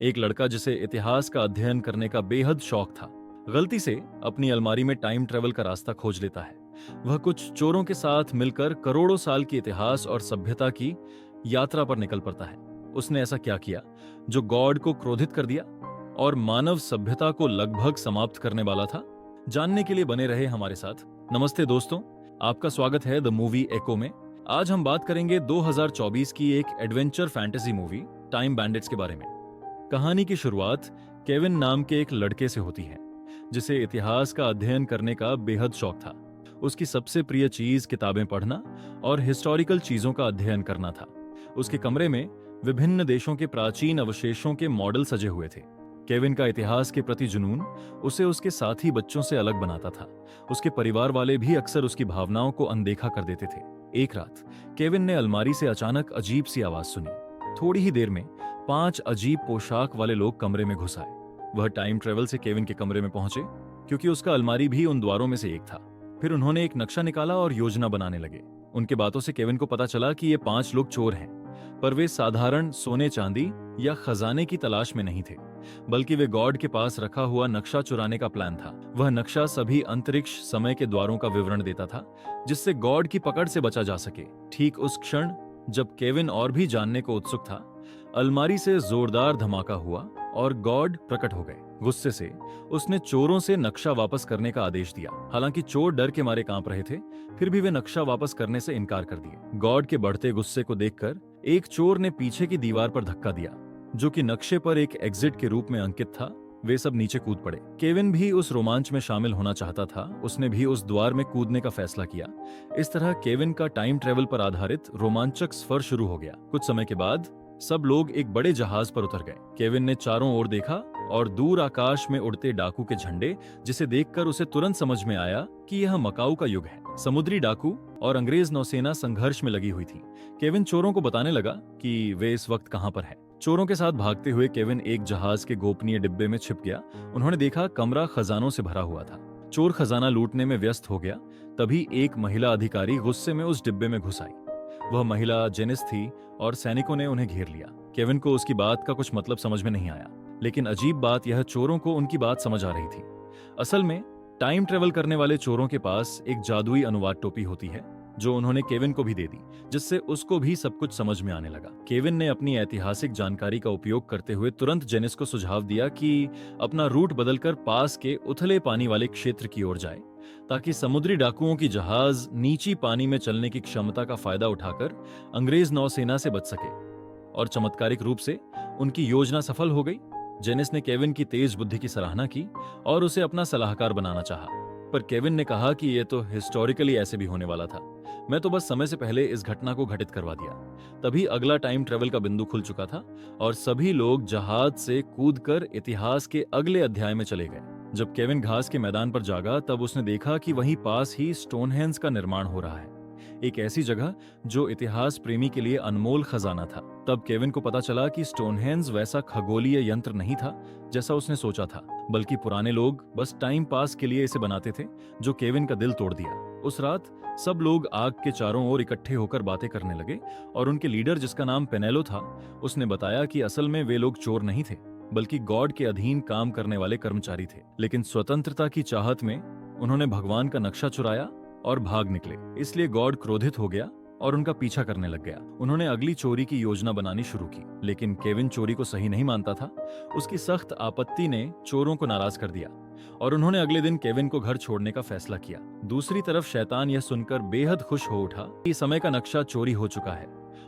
एक लड़का जिसे इतिहास का अध्ययन करने का बेहद शौक था, गलती से अपनी अलमारी में टाइम ट्रेवल का रास्ता खोज लेता है। वह कुछ चोरों के साथ मिलकर करोड़ों साल की इतिहास और सभ्यता की यात्रा पर निकल पड़ता है। उसने ऐसा क्या किया जो गॉड को क्रोधित कर दिया और मानव सभ्यता को लगभग समाप्त करने वाला था? जानने के लिए बने रहे हमारे साथ। नमस्ते दोस्तों, आपका स्वागत है द मूवी एको में। आज हम बात करेंगे 2024 की एक adventure fantasy movie time bandits के बारे में। कहानी की शुरुआत केविन नाम के एक लड़के से होती है, जिसे इतिहास का अध्ययन करने का बेहद शौक था। उसकी सबसे प्रिय चीज किताबें पढ़ना और हिस्टोरिकल चीजों का अध्ययन करना था। उसके कमरे में विभिन्न देशों के प्राचीन अवशेषों के मॉडल सजे हुए थे। केविन का इतिहास के प्रति जुनून उसे उसके साथी बच्चों से अलग बनाता था। उसके परिवार वाले भी अक्सर उसकी भावनाओं को अनदेखा कर देते थे। एक रात केविन ने अलमारी से अचानक अजीब सी आवाज सुनी। थोड़ी ही देर में 5 अजीब पोशाक वाले लोग कमरे में घुस आए। वह टाइम ट्रेवल से केविन के कमरे में पहुंचे, क्योंकि उसका अलमारी भी उन द्वारों में से एक था। फिर उन्होंने एक नक्शा निकाला और योजना बनाने लगे। उनके बातों से केविन को पता चला कि ये 5 लोग चोर हैं, पर वे साधारण सोने चांदी या खजाने की तलाश में नहीं थे, बल्कि वे गॉड के पास रखा हुआ नक्शा चुराने का प्लान था। वह नक्शा सभी अंतरिक्ष समय के द्वारों का विवरण देता था, जिससे गॉड की पकड़ से बचा जा सके। ठीक उस क्षण जब केविन और भी जानने को उत्सुक था, अलमारी से जोरदार धमाका हुआ और गॉड प्रकट हो गए। गुस्से से उसने चोरों से नक्शा वापस करने का आदेश दिया। हालांकि चोर डर के मारे कांप रहे थे, फिर भी वे नक्शा वापस करने से इनकार कर दिए। गॉड के बढ़ते गुस्से को देखकर एक चोर ने पीछे की दीवार पर धक्का दिया, जो कि नक्शे पर एक एग्जिट के रूप में अंकित था। वे सब नीचे कूद पड़े। केविन भी उस रोमांच में शामिल होना चाहता था। उसने भी उस द्वार में कूदने का फैसला किया। इस तरह केविन का टाइम ट्रेवल पर आधारित रोमांचक सफर शुरू हो गया। कुछ समय के बाद सब लोग एक बड़े जहाज पर उतर गए। केविन ने चारों ओर देखा और दूर आकाश में उड़ते डाकू के झंडे, जिसे देखकर उसे तुरंत समझ में आया कि यह मकाऊ का युग है। समुद्री डाकू और अंग्रेज नौसेना संघर्ष में लगी हुई थी। केविन चोरों को बताने लगा कि वे इस वक्त कहां पर है। चोरों के साथ भागते हुए केविन एक जहाज के गोपनीय डिब्बे में छिप गया। उन्होंने देखा कमरा खजानों से भरा हुआ था। चोर खजाना लूटने में व्यस्त हो गया। तभी एक महिला अधिकारी गुस्से में उस डिब्बे में घुस आई। वह महिला जेनिस थी और सैनिकों ने उन्हें घेर लिया। केविन को उसकी बात का कुछ मतलब समझ में नहीं आया, लेकिन अजीब बात यह चोरों को उनकी बात समझ आ रही थी। असल में टाइम ट्रेवल करने वाले चोरों के पास एक जादुई अनुवाद टोपी होती है, जो उन्होंने केविन को भी दे दी, जिससे उसको भी सब कुछ समझ में आने लगा। केविन ने अपनी ऐतिहासिक जानकारी का उपयोग करते हुए तुरंत जेनिस को सुझाव दिया कि अपना रूट बदलकर पास के उथले पानी वाले क्षेत्र की ओर जाए, ताकि समुद्री डाकुओं की जहाज नीची पानी में चलने की क्षमता का फायदा उठाकर अंग्रेज नौसेना से बच सके। और चमत्कारिक रूप से उनकी योजना सफल हो गई। जेनिस ने केविन की तेज बुद्धि की सराहना की और उसे अपना सलाहकार बनाना चाहा, पर केविन ने कहा कि यह तो हिस्टोरिकली ऐसे भी होने वाला था। मैं तो बस समय से पहले इस घटना को घटित करवा दिया। तभी अगला टाइम ट्रेवल का बिंदु खुल चुका था और सभी लोग जहाज से कूदकर इतिहास के अगले अध्याय में चले गए। जब केविन घास के मैदान पर जागा, तब उसने देखा कि वहीं पास ही स्टोनहेंज का निर्माण हो रहा है, एक ऐसी जगह जो इतिहास प्रेमी के लिए अनमोल खजाना था। तब केविन को पता चला कि स्टोनहेंज वैसा खगोलीय यंत्र नहीं था जैसा उसने सोचा था, बल्कि पुराने लोग बस टाइम पास के लिए इसे बनाते थे, जो केविन का दिल तोड़ दिया। उस रात सब लोग आग के चारों ओर इकट्ठे होकर बातें करने लगे और उनके लीडर, जिसका नाम पेनेलो था, उसने बताया कि असल में वे लोग चोर नहीं थे, बल्कि गॉड के अधीन काम करने वाले कर्मचारी थे। लेकिन स्वतंत्रता की चाहत में उन्होंने भगवान का नक्शा चुराया और भाग निकले। इसलिए गॉड क्रोधित हो गया और उनका पीछा करने लग गया। उन्होंने अगली चोरी की योजना बनानी शुरू की, लेकिन केविन चोरी को सही नहीं मानता था। उसकी सख्त आपत्ति ने चोरों को नाराज कर दिया और उन्होंने अगले दिन केविन को घर छोड़ने का फैसला किया। दूसरी तरफ शैतान यह सुनकर बेहद खुश हो उठा कि समय का नक्शा चोरी हो चुका है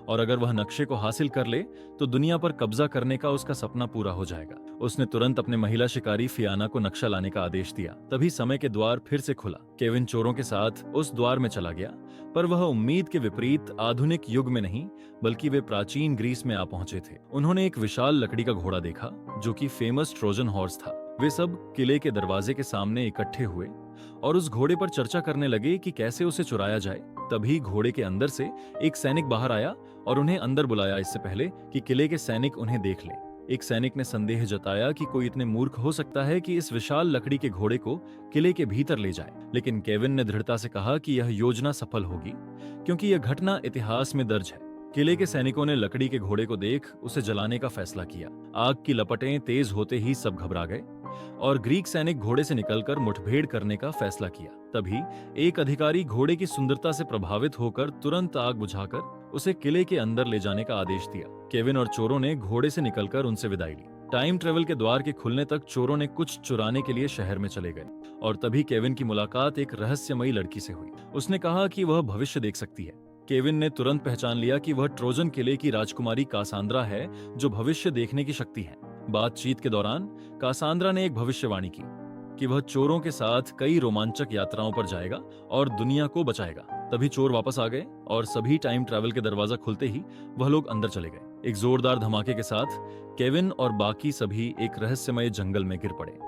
और अगर वह नक्शे को हासिल कर ले तो दुनिया पर कब्जा करने का उसका सपना पूरा हो जाएगा। उसने तुरंत अपने महिला शिकारी फियाना को नक्शा लाने का आदेश दिया। तभी समय के द्वार फिर से खुला। केविन चोरों के साथ उस द्वार में चला गया, पर वह उम्मीद के विपरीत आधुनिक युग में नहीं, बल्कि वे प्राचीन ग्रीस में आ पहुंचे थे। उन्होंने एक विशाल लकड़ी का घोड़ा देखा, जो कि फेमस ट्रोजन हॉर्स था। वे सब किले के दरवाजे के सामने इकट्ठे हुए और उस घोड़े पर चर्चा करने लगे कि कैसे उसे चुराया जाए। तभी घोड़े के अंदर से एक सैनिक बाहर आया और उन्हें अंदर बुलाया, इससे पहले कि किले के सैनिक उन्हें देख लें। एक सैनिक ने संदेह जताया कि कोई इतने मूर्ख हो सकता है कि इस विशाल लकड़ी के घोड़े को किले के भीतर ले जाए। लेकिन केविन ने दृढ़ता से कहा कि यह योजना सफल होगी, क्योंकि यह घटना इतिहास में दर्ज है। किले के सैनिकों ने लकड़ी के घोड़े को देख उसे जलाने का फैसला किया। आग की लपटें तेज होते ही सब घबरा गए और ग्रीक सैनिक घोड़े से निकलकर मुठभेड़ करने का फैसला किया। तभी एक अधिकारी घोड़े की सुंदरता से प्रभावित होकर तुरंत आग बुझाकर उसे किले के अंदर ले जाने का आदेश दिया। केविन और चोरों ने घोड़े से निकलकर उनसे विदाई ली। टाइम ट्रेवल के द्वार के खुलने तक चोरों ने कुछ चुराने के लिए शहर में चले गए और तभी केविन की मुलाकात एक रहस्यमयी लड़की से हुई। उसने कहा कि वह भविष्य देख सकती है। केविन ने तुरंत पहचान लिया कि वह ट्रोजन किले की राजकुमारी कासांद्रा है, जो भविष्य देखने की शक्ति है। बातचीत के दौरान कासांद्रा ने एक भविष्यवाणी की कि वह चोरों के साथ कई रोमांचक यात्राओं पर जाएगा और दुनिया को बचाएगा। तभी चोर वापस आ गए और सभी टाइम ट्रैवल के दरवाजा खुलते ही वह लोग अंदर चले गए। एक जोरदार धमाके के साथ केविन और बाकी सभी एक रहस्यमय जंगल में गिर पड़े।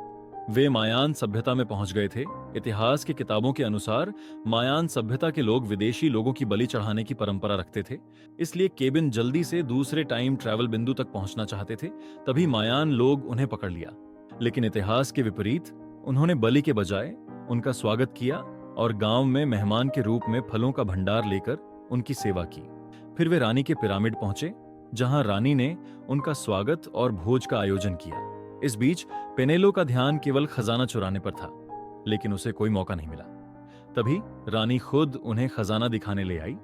वे मायान सभ्यता में पहुंच गए थे। इतिहास की किताबों के अनुसार मायान सभ्यता के लोग विदेशी लोगों की बलि चढ़ाने की परंपरा रखते थे, इसलिए केविन जल्दी से दूसरे टाइम ट्रैवल बिंदु तक पहुंचना चाहते थे। तभी मायान लोग उन्हें पकड़ लिया, लेकिन इतिहास के विपरीत उन्होंने बलि के बजाय उनका स्वागत किया और गांव में मेहमान के रूप में फलों का भंडार लेकर उनकी सेवा की। फिर वे रानी के पिरामिड पहुंचे, जहां रानी ने उनका स्वागत और भोज का आयोजन किया। इस बीच पेनेलो का ध्यान केवल खजाना चुराने पर था, लेकिन उसे कोई मौका नहीं मिला। तभी रानी खुद उन्हें खजाना दिखाने ले आई,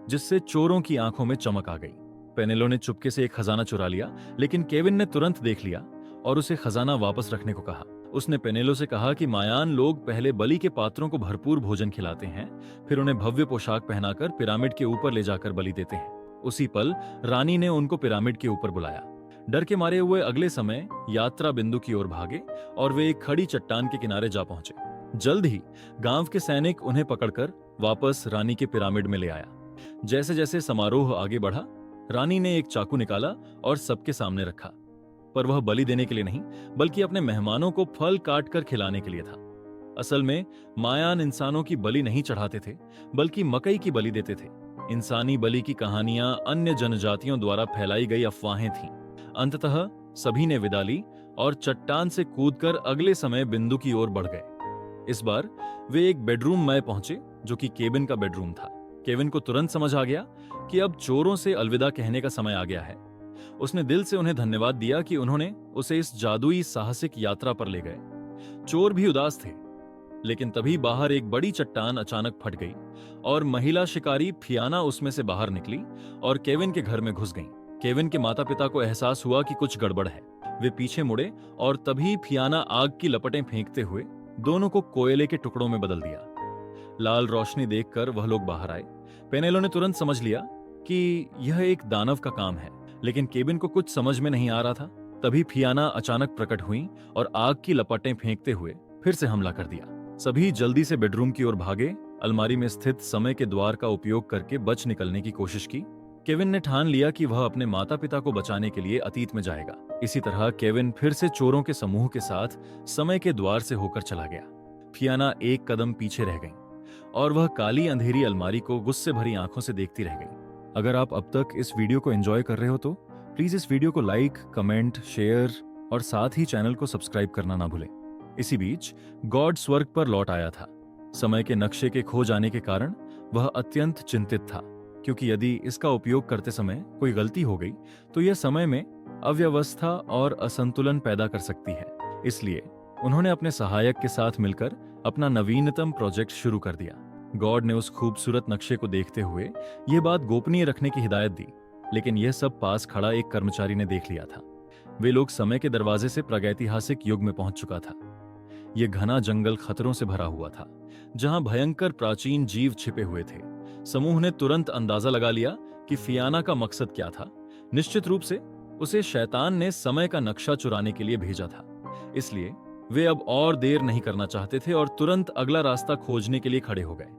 जिससे चोरों की आंखों में चमक आ गई। पेनेलो ने चुपके से एक खजाना चुरा लिया, लेकिन केविन ने तुरंत देख लिया और उसे खजाना वापस रखने को कहा। उसने पेनेलो से कहा कि मायान लोग पहले बलि के पात्रों को भरपूर भोजन खिलाते हैं, फिर उन्हें भव्य पोशाक पहनाकर पिरामिड के ऊपर ले जाकर बलि देते हैं। उसी पल रानी ने उनको पिरामिड के ऊपर बुलाया। डर के मारे हुए अगले समय यात्रा बिंदु की ओर भागे और वे एक खड़ी चट्टान के किनारे जा पहुंचे। जल्द ही गांव के सैनिक उन्हें पकड़कर वापस रानी के पिरामिड में ले आया। जैसे जैसे समारोह आगे बढ़ा, रानी ने एक चाकू निकाला और सबके सामने रखा, पर वह बलि देने के लिए नहीं, बल्कि अपने मेहमानों को फल काट कर खिलाने के लिए था। असल में मायान इंसानों की बलि नहीं चढ़ाते थे, बल्कि मकई की बलि देते थे। इंसानी बलि की कहानियां अन्य जनजातियों द्वारा फैलाई गई अफवाहें थीं। अंततः सभी ने विदा ली और चट्टान से कूदकर अगले समय बिंदु की ओर बढ़ गए। इस बार वे एक बेडरूम में पहुंचे, जो कि केविन का बेडरूम था। केविन को तुरंत समझ आ गया कि अब चोरों से अलविदा कहने का समय आ गया है। उसने दिल से उन्हें धन्यवाद दिया कि उन्होंने उसे इस जादुई साहसिक यात्रा पर ले गए। चोर भी उदास थे, लेकिन तभी बाहर एक बड़ी चट्टान अचानक फट गई और महिला शिकारी फियाना उसमें से बाहर निकली और केविन के घर में घुस गईं। केविन के माता पिता को एहसास हुआ कि कुछ गड़बड़ है। वे पीछे मुड़े और तभी फियाना आग की लपटें फेंकते हुए दोनों को कोयले के टुकड़ों में बदल दिया। लाल रोशनी देखकर वह लोग बाहर आए। पेनेलो ने तुरंत समझ लिया कि यह एक दानव का काम है, लेकिन केविन को कुछ समझ में नहीं आ रहा था। तभी फियाना अचानक प्रकट हुई और आग की लपटें फेंकते हुए फिर से हमला कर दिया। सभी जल्दी से बेडरूम की ओर भागे। अलमारी में स्थित समय के द्वार का उपयोग करके बच निकलने की कोशिश की। केविन ने ठान लिया कि वह अपने माता पिता को बचाने के लिए अतीत में जाएगा। इसी तरह केविन फिर से चोरों के समूह के साथ समय के द्वार से होकर चला गया। फियाना एक कदम पीछे रह गई और वह काली अंधेरी अलमारी को गुस्से भरी आंखों से देखती रह गई। अगर आप अब तक इस वीडियो को एंजॉय कर रहे हो तो प्लीज इस वीडियो को लाइक, कमेंट, शेयर और साथ ही चैनल को सब्सक्राइब करना ना भूलें। इसी बीच गॉड स्वर्ग पर लौट आया था। समय के नक्शे के खो जाने के कारण वह अत्यंत चिंतित था, क्योंकि यदि इसका उपयोग करते समय कोई गलती हो गई तो यह समय में अव्यवस्था और असंतुलन पैदा कर सकती है। इसलिए उन्होंने अपने सहायक के साथ मिलकर अपना नवीनतम प्रोजेक्ट शुरू कर दिया। गॉड ने उस खूबसूरत नक्शे को देखते हुए यह बात गोपनीय रखने की हिदायत दी, लेकिन यह सब पास खड़ा एक कर्मचारी ने देख लिया था। वे लोग समय के दरवाजे से प्रागैतिहासिक युग में पहुंच चुका था। यह घना जंगल खतरों से भरा हुआ था, जहां भयंकर प्राचीन जीव छिपे हुए थे। समूह ने तुरंत अंदाजा लगा लिया कि फियाना का मकसद क्या था। निश्चित रूप से उसे शैतान ने समय का नक्शा चुराने के लिए भेजा था। इसलिए वे अब और देर नहीं करना चाहते थे और तुरंत अगला रास्ता खोजने के लिए खड़े हो गए।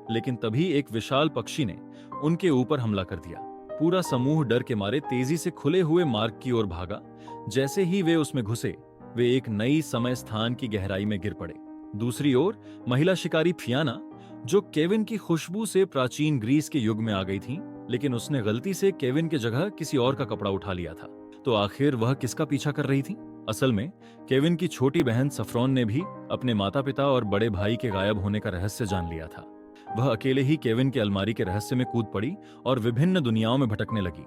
लेकिन तभी एक विशाल पक्षी ने उनके ऊपर हमला कर दिया। पूरा समूह डर के मारे तेजी से खुले हुए मार्ग की ओर भागा। जैसे ही वे उसमें घुसे, वे एक नई समय स्थान की गहराई में गिर पड़े। दूसरी ओर महिला शिकारी फियाना, जो केविन की खुशबू से प्राचीन ग्रीस के युग में आ गई थी, लेकिन उसने गलती से केविन की जगह किसी और का कपड़ा उठा लिया था। तो आखिर वह किसका पीछा कर रही थी? असल में केविन की छोटी बहन सफ्रॉन ने भी अपने माता पिता और बड़े भाई के गायब होने का रहस्य जान लिया था। वह अकेले ही केविन के अलमारी के रहस्य में कूद पड़ी और विभिन्न दुनियाओं में भटकने लगी,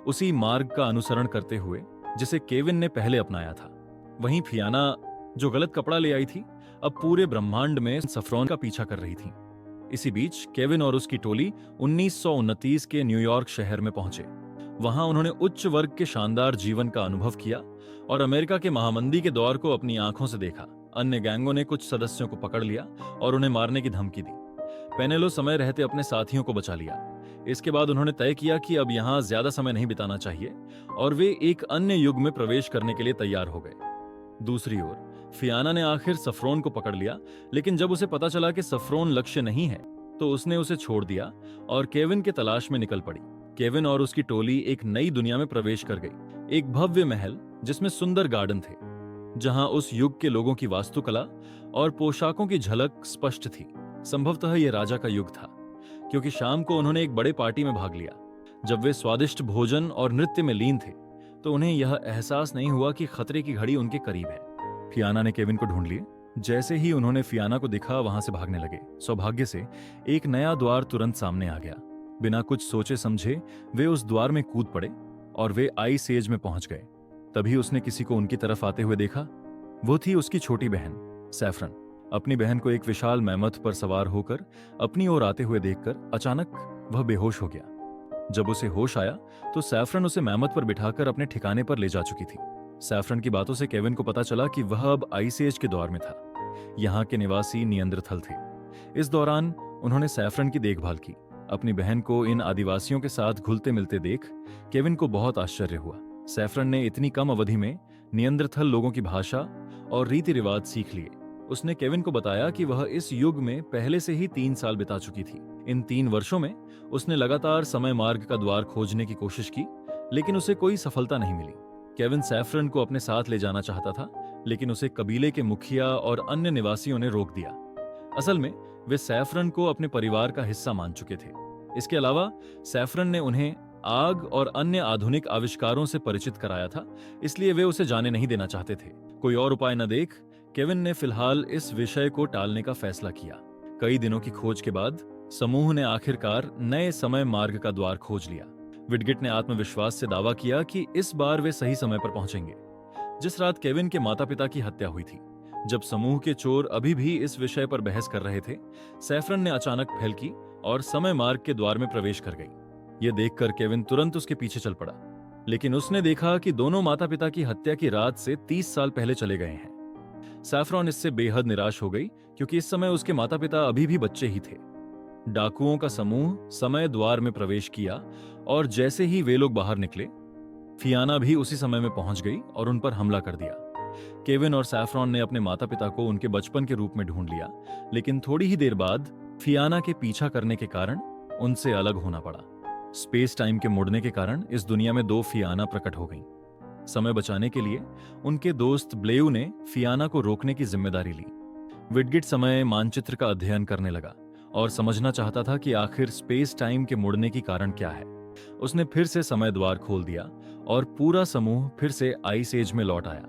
उसी मार्ग का अनुसरण करते हुए जिसे केविन ने पहले अपनाया था। वहीं फियाना, जो गलत कपड़ा ले आई थी, अब पूरे ब्रह्मांड में सफरॉन का पीछा कर रही थी। इसी बीच केविन और उसकी टोली 1929 के न्यूयॉर्क शहर में पहुंचे। वहां उन्होंने उच्च वर्ग के शानदार जीवन का अनुभव किया और अमेरिका के महामंदी के दौर को अपनी आंखों से देखा। अन्य गैंगों ने कुछ सदस्यों को पकड़ लिया और उन्हें मारने की धमकी दी। पेनेलो समय रहते अपने साथियों को बचा लिया। इसके बाद उन्होंने तय किया कि अब यहां ज्यादा समय नहीं बिताना चाहिए और वे एक अन्य युग में प्रवेश करने के लिए तैयार हो गए। दूसरी ओर फियाना ने आखिर सफरोन को पकड़ लिया, लेकिन जब उसे पता चला कि सफरोन लक्ष्य नहीं है तो उसने उसे छोड़ दिया और केविन के तलाश में निकल पड़ी। केविन और उसकी टोली एक नई दुनिया में प्रवेश कर गई, एक भव्य महल जिसमें सुंदर गार्डन थे, जहां उस युग के लोगों की वास्तुकला और पोशाकों की झलक स्पष्ट थी। संभवतः यह राजा का युग था, क्योंकि शाम को उन्होंने एक बड़े पार्टी में भाग लिया। जब वे स्वादिष्ट भोजन और नृत्य में लीन थे तो उन्हें यह एहसास नहीं हुआ कि खतरे की घड़ी उनके करीब है। फियाना ने केविन को ढूंढ लिया। जैसे ही उन्होंने फियाना को दिखा, वहां से भागने लगे। सौभाग्य से एक नया द्वार तुरंत सामने आ गया। बिना कुछ सोचे समझे वे उस द्वार में कूद पड़े और वे आइस एज में पहुंच गए। तभी उसने किसी को उनकी तरफ आते हुए देखा। वो थी उसकी छोटी बहन सैफरन। अपनी बहन को एक विशाल मैमथ पर सवार होकर अपनी ओर आते हुए देखकर अचानक वह बेहोश हो गया। जब उसे होश आया तो सैफरन उसे मैमथ पर बिठाकर अपने ठिकाने पर ले जा चुकी थी। सैफरन की बातों से केविन को पता चला कि वह अब आइस एज के दौर में था। यहाँ के निवासी नियंत्रथल थे। इस दौरान उन्होंने सैफरन की देखभाल की। अपनी बहन को इन आदिवासियों के साथ घुलते मिलते देख केविन को बहुत आश्चर्य हुआ। सैफरन ने इतनी कम अवधि में नियंत्रथल लोगों की भाषा और रीति रिवाज सीख लिए। उसने केविन को बताया कि वह इस युग में पहले से ही 3 साल बिता चुकी थी। इन 3 वर्षों में उसने लगातार समय मार्ग का द्वार खोजने की कोशिश की, लेकिन उसे कोई सफलता नहीं मिली। केविन सैफरन को अपने साथ ले जाना चाहता था, लेकिन उसे कबीले के मुखिया और अन्य निवासियों ने रोक दिया। असल में वे सैफरन को अपने परिवार का हिस्सा मान चुके थे। इसके अलावा सैफरन ने उन्हें आग और अन्य आधुनिक आविष्कारों से परिचित कराया था, इसलिए वे उसे जाने नहीं देना चाहते थे। कोई और उपाय न देख केविन ने फिलहाल इस विषय को टालने का फैसला किया। कई दिनों की खोज के बाद समूह ने आखिरकार नए समय मार्ग का द्वार खोज लिया। विडगिट ने आत्मविश्वास से दावा किया कि इस बार वे सही समय पर पहुंचेंगे। जिस रात केविन के माता पिता की हत्या हुई थी, जब समूह के चोर अभी भी इस विषय पर बहस कर रहे थे, सैफरन ने अचानक पहल की और समय मार्ग के द्वार में प्रवेश कर गई। यह देखकर केविन तुरंत उसके पीछे चल पड़ा, लेकिन उसने देखा कि दोनों माता पिता की हत्या की रात से 30 साल पहले चले गए हैं। सैफरन इससे बेहद निराश हो गई, क्योंकि इस समय उसके माता पिता अभी भी बच्चे ही थे। डाकुओं का समूह समय द्वार में प्रवेश किया और जैसे ही वे लोग बाहर निकले, फियाना भी उसी समय में पहुंच गई और उन पर हमला कर दिया। केविन और सैफरन ने अपने माता पिता को उनके बचपन के रूप में ढूंढ लिया, लेकिन थोड़ी ही देर बाद फियाना के पीछा करने के कारण उनसे अलग होना पड़ा। स्पेस टाइम के मुड़ने के कारण इस दुनिया में 2 फियाना प्रकट हो गईं। समय बचाने के लिए उनके दोस्त ब्लेउ ने फियाना को रोकने की जिम्मेदारी ली। विडगिट समय मानचित्र का अध्ययन करने लगा और समझना चाहता था कि आखिर स्पेस टाइम के मुड़ने की कारण क्या है। उसने फिर से समय द्वार खोल दिया और पूरा समूह फिर से आइस एज में लौट आया।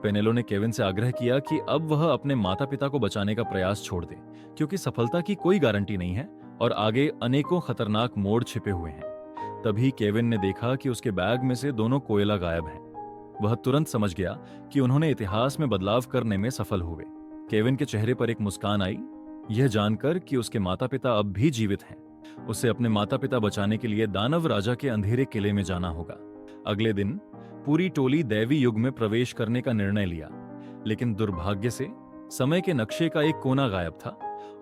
पेनेलो ने केविन से आग्रह किया कि अब वह अपने माता पिता को बचाने का प्रयास छोड़ दे, क्योंकि सफलता की कोई गारंटी नहीं है और आगे अनेकों खतरनाक मोड़ छिपे हुए हैं। तभी केविन ने देखा कि उसके बैग में से दोनों कोयला गायब हैं। वह तुरंत समझ गया कि उन्होंने इतिहास में बदलाव करने में सफल हुए। केविन के चेहरे पर एक मुस्कान आई, यह जानकर कि उसके माता पिता अब भी जीवित हैं। उसे अपने माता पिता बचाने के लिए दानव राजा के अंधेरे किले में जाना होगा। अगले दिन पूरी टोली दैवी युग में प्रवेश करने का निर्णय लिया, लेकिन दुर्भाग्य से समय के नक्शे का एक कोना गायब था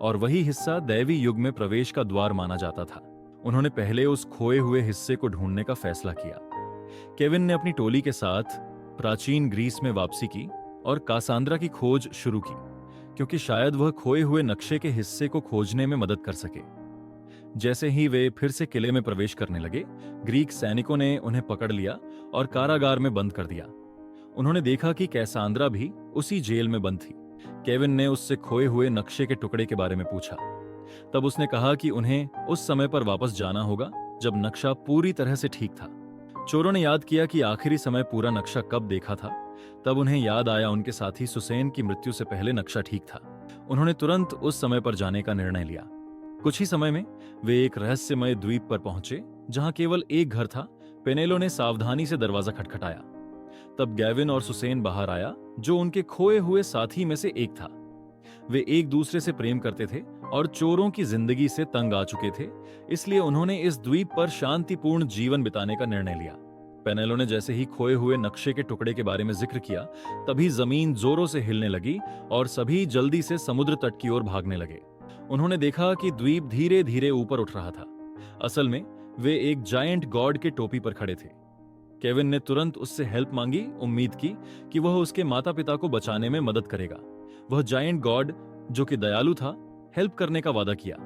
और वही हिस्सा दैवी युग में प्रवेश का द्वार माना जाता था। उन्होंने पहले उस खोए हुए हिस्से को ढूंढने का फैसला किया। केविन ने अपनी टोली के साथ प्राचीन ग्रीस में वापसी की और कासांद्रा की खोज शुरू की, क्योंकि शायद वह खोए हुए नक्शे के हिस्से को खोजने में मदद कर सके। जैसे ही वे फिर से किले में प्रवेश करने लगे, ग्रीक सैनिकों ने उन्हें पकड़ लिया और कारागार में बंद कर दिया। उन्होंने देखा कि कैसांद्रा भी उसी जेल में बंद थी। केविन ने उससे खोए हुए नक्शे के टुकड़े के बारे में पूछा। तब उसने कहा कि उन्हें उस समय पर वापस जाना होगा जब नक्शा पूरी तरह से ठीक था। चोरों ने याद किया कि आखिरी समय पूरा नक्शा कब देखा था। तब उन्हें याद आया उनके साथी सुसैन की मृत्यु से पहले नक्शा ठीक था। उन्होंने तुरंत उस समय पर जाने का निर्णय लिया। कुछ ही समय में वे एक रहस्यमय द्वीप पर पहुंचे जहां केवल एक घर था। पेनेलो ने सावधानी से दरवाजा खटखटाया। तब गैविन और सुसेन बाहर आया, जो उनके खोए हुए साथी में से एक था। वे एक दूसरे से प्रेम करते थे और चोरों की जिंदगी से तंग आ चुके थे, इसलिए उन्होंने इस द्वीप पर शांतिपूर्ण जीवन बिताने का निर्णय लिया। पेनेलो ने जैसे ही खोए हुए नक्शे के टुकड़े के बारे में जिक्र किया, तभी जमीन जोरों से हिलने लगी और सभी जल्दी से समुद्र तट की ओर भागने लगे। उन्होंने देखा कि द्वीप धीरे धीरे ऊपर उठ रहा था। असल में वे एक जायंट गॉड के टोपी पर खड़े थे। केविन ने तुरंत उससे हेल्प मांगी, उम्मीद की कि वह उसके माता पिता को बचाने में मदद करेगा। वह जायंट गॉड, जो कि दयालु था, हेल्प करने का वादा किया।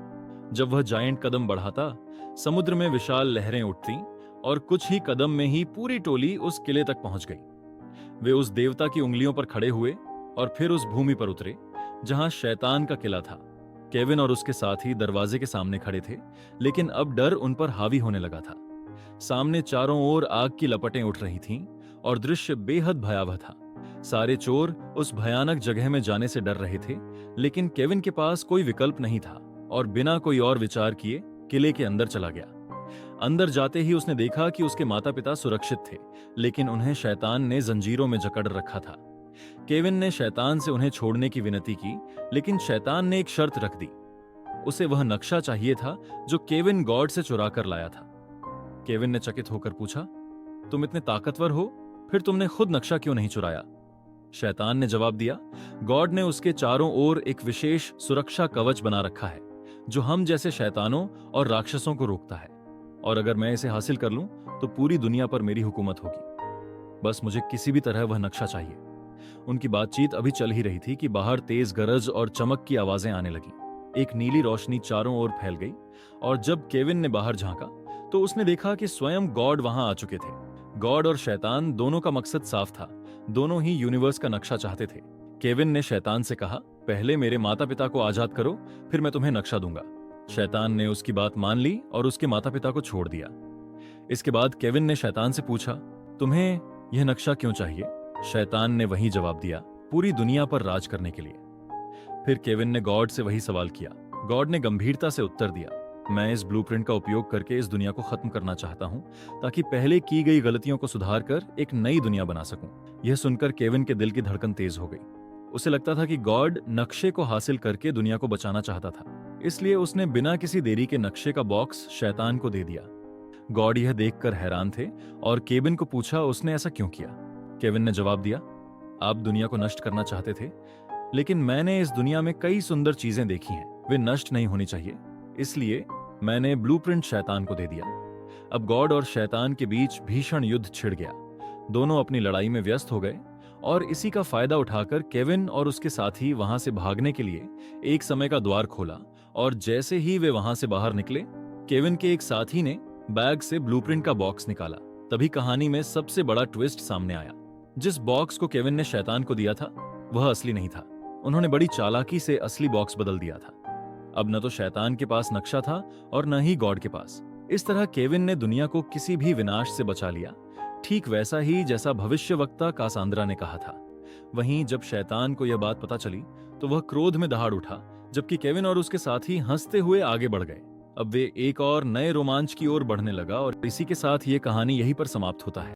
जब वह जायंट कदम बढ़ाता, समुद्र में विशाल लहरें उठती और कुछ ही कदम में ही पूरी टोली उस किले तक पहुंच गई। वे उस देवता की उंगलियों पर खड़े हुए और फिर उस भूमि पर उतरे जहां शैतान का किला था। केविन और उसके साथी दरवाजे के सामने खड़े थे, लेकिन अब डर उन पर हावी होने लगा था। सामने चारों ओर आग की लपटें उठ रही थीं और दृश्य बेहद भयावह था। सारे चोर उस भयानक जगह में जाने से डर रहे थे, लेकिन केविन के पास कोई विकल्प नहीं था और बिना कोई और विचार किए किले के अंदर चला गया। अंदर जाते ही उसने देखा कि उसके माता पिता सुरक्षित थे, लेकिन उन्हें शैतान ने जंजीरों में जकड़ रखा था। केविन ने शैतान से उन्हें छोड़ने की विनती की, लेकिन शैतान ने एक शर्त रख दी। उसे वह नक्शा चाहिए था जो केविन गॉड से चुरा कर लाया था। केविन ने चकित होकर पूछा, तुम इतने ताकतवर हो, फिर तुमने खुद नक्शा क्यों नहीं चुराया? शैतान ने जवाब दिया, गॉड ने उसके चारों ओर एक विशेष सुरक्षा कवच बना रखा है जो हम जैसे शैतानों और राक्षसों को रोकता है, और अगर मैं इसे हासिल कर लूं तो पूरी दुनिया पर मेरी हुकूमत होगी। बस मुझे किसी भी तरह वह नक्शा चाहिए। उनकी बातचीत अभी चल ही रही थी कि बाहर तेज गरज और चमक की आवाजें आने लगी। एक नीली रोशनी चारों ओर फैल गई और जब केविन ने बाहर झांका तो उसने देखा कि स्वयं गॉड वहां आ चुके थे। गॉड और शैतान दोनों का मकसद साफ था, दोनों ही यूनिवर्स का नक्शा चाहते थे। केविन ने शैतान से कहा, पहले मेरे माता पिता को आजाद करो, फिर मैं तुम्हें नक्शा दूंगा। शैतान ने उसकी बात मान ली और उसके माता पिता को छोड़ दिया। इसके बाद केविन ने शैतान से पूछा, तुम्हें यह नक्शा क्यों चाहिए? शैतान ने वही जवाब दिया, पूरी दुनिया पर राज करने के लिए। फिर केविन ने गॉड से वही सवाल किया। गॉड ने गंभीरता से उत्तर दिया, मैं इस ब्लूप्रिंट का उपयोग करके इस दुनिया को खत्म करना चाहता हूं, ताकि पहले की गई गलतियों को सुधार कर एक नई दुनिया बना सकूं। यह सुनकर केविन के दिल की धड़कन तेज हो गई। उसे लगता था कि गॉड नक्शे को हासिल करके दुनिया को बचाना चाहता था, इसलिए उसने बिना किसी देरी के नक्शे का बॉक्स शैतान को दे दिया। गॉड यह देखकर हैरान थे और केविन को पूछा उसने ऐसा क्यों किया। केविन ने जवाब दिया, आप दुनिया को नष्ट करना चाहते थे, लेकिन मैंने इस दुनिया में कई सुंदर चीजें देखी हैं, वे नष्ट नहीं होनी चाहिए, इसलिए मैंने ब्लूप्रिंट शैतान को दे दिया। अब गॉड और शैतान के बीच भीषण युद्ध छिड़ गया। दोनों अपनी लड़ाई में व्यस्त हो गए और इसी का फायदा उठाकर केविन और उसके साथी वहां से भागने के लिए एक समय का द्वार खोला, और जैसे ही वे वहां से बाहर निकले, केविन के एक साथी ने बैग से ब्लूप्रिंट का बॉक्स निकाला। तभी कहानी में सबसे बड़ा ट्विस्ट सामने आया। जिस बॉक्स को केविन ने शैतान को दिया था वह असली नहीं था। उन्होंने बड़ी चालाकी से असली बॉक्स बदल दिया था। अब न तो शैतान के पास नक्शा था और न ही गॉड के पास। इस तरह केविन ने दुनिया को किसी भी विनाश से बचा लिया, ठीक वैसा ही जैसा भविष्यवक्ता कासांद्रा ने कहा था। वहीं जब शैतान को यह बात पता चली तो वह क्रोध में दहाड़ उठा, जबकि केविन और उसके साथी हंसते हुए आगे बढ़ गए। अब वे एक और नए रोमांच की ओर बढ़ने लगा और इसी के साथ ये कहानी यहीं पर समाप्त होता है।